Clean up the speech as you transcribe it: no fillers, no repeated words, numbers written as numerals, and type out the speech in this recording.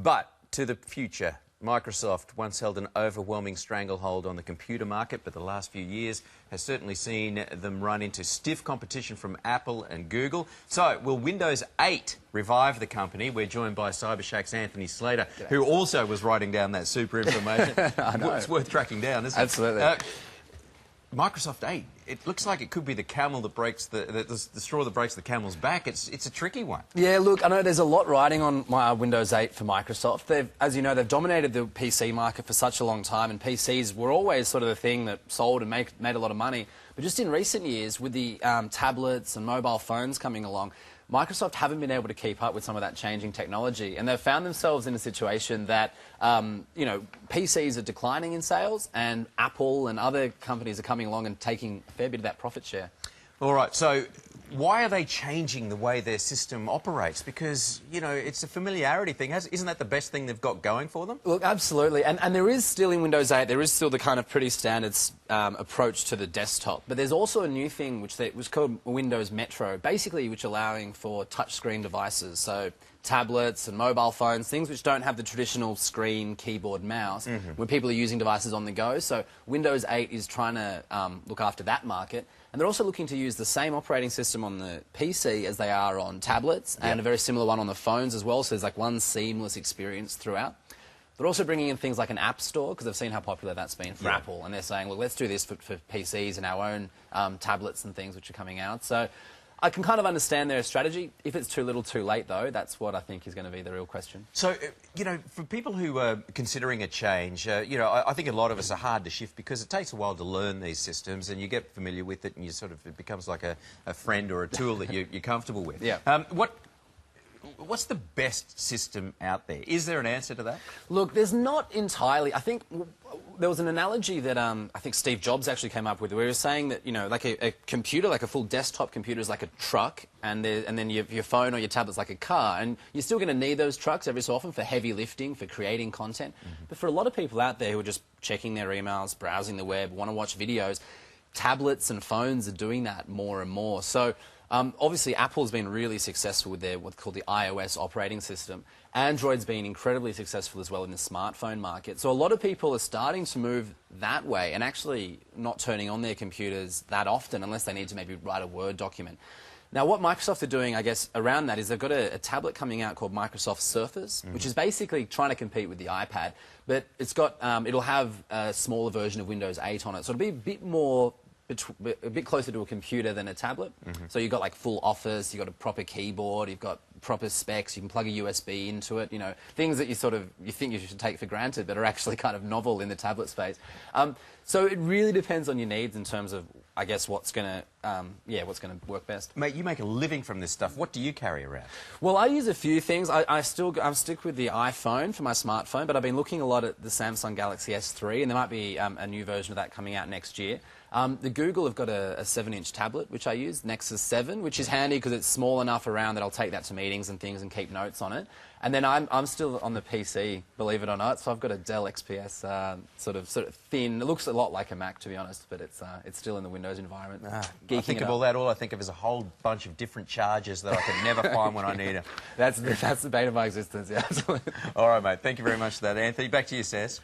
But to the future. Microsoft once held an overwhelming stranglehold on the computer market, but the last few years has certainly seen them run into stiff competition from Apple and Google. So, will Windows 8 revive the company? We're joined by CyberShack's Anthony Slater, who also was writing down that super information. I know. It's worth tracking down, isn't it? Absolutely. Microsoft 8, it looks like it could be the camel that breaks the straw that breaks the camel's back. It's a tricky one. Yeah, look, I know there's a lot riding on Windows 8 for Microsoft. As you know, they've dominated the PC market for such a long time, and PCs were always sort of the thing that sold and made a lot of money. But just in recent years, with the tablets and mobile phones coming along, Microsoft haven't been able to keep up with some of that changing technology, and they've found themselves in a situation that, you know, PCs are declining in sales, and Apple and other companies are coming along and taking a fair bit of that profit share. All right, so why are they changing the way their system operates? Because, you know, it's a familiarity thing. Isn't that the best thing they've got going for them? Look, absolutely. And there is still in Windows 8, there is still the kind of pretty standard approach to the desktop. But there's also a new thing which was called Windows Metro, basically which allowing for touchscreen devices. So tablets and mobile phones, things which don't have the traditional screen, keyboard, mouse, when people are using devices on the go. So Windows 8 is trying to look after that market. And they're also looking to use the same operating system on the PC as they are on tablets, and a very similar one on the phones as well, so there's like one seamless experience throughout. They're also bringing in things like an app store, because they've seen how popular that's been for Apple, and they're saying, well, let's do this for PCs and our own tablets and things which are coming out. So I can kind of understand their strategy. If it's too little too late, though, that's what I think is going to be the real question. So, you know, for people who are considering a change, you know, I think a lot of us are hard to shift because it takes a while to learn these systems, and you get familiar with it, and you sort of, it becomes like a friend or a tool that you're comfortable with. What's the best system out there? Is there an answer to that? Look, there's not entirely. I think there was an analogy that I think Steve Jobs actually came up with, where he was saying that, you know, like a computer, like a full desktop computer is like a truck, and then your phone or your tablet's like a car, and you're still going to need those trucks every so often for heavy lifting, for creating content. But for a lot of people out there who are just checking their emails, browsing the web, want to watch videos, tablets and phones are doing that more and more. So obviously, Apple's been really successful with their what's called the iOS operating system. Android's been incredibly successful as well in the smartphone market. So a lot of people are starting to move that way and actually not turning on their computers that often unless they need to maybe write a Word document. Now, what Microsoft are doing, I guess, around that is they've got a tablet coming out called Microsoft Surface, which is basically trying to compete with the iPad, but it's got, it'll have a smaller version of Windows 8 on it. So it'll be a bit more a bit closer to a computer than a tablet. So you've got like full Office, you've got a proper keyboard, you've got proper specs, you can plug a USB into it, you know, things that you think you should take for granted but are actually kind of novel in the tablet space. So it really depends on your needs in terms of, I guess, what's going to work best. Mate, you make a living from this stuff. What do you carry around? Well, I use a few things. I stick with the iPhone for my smartphone, but I've been looking a lot at the Samsung Galaxy S3, and there might be a new version of that coming out next year. The Google have got a 7-inch tablet, which I use, Nexus 7, which is handy because it's small enough around that I'll take that to meetings and things and keep notes on it. And then I'm still on the PC, believe it or not, so I've got a Dell XPS, sort of thin. It looks a lot like a Mac, to be honest, but it's still in the Windows environment. I think of all that, all I think of is a whole bunch of different chargers that I can never find when I need them. That's the bane of my existence, yeah, absolutely. All right, mate. Thank you very much for that, Anthony. Back to you, Saz.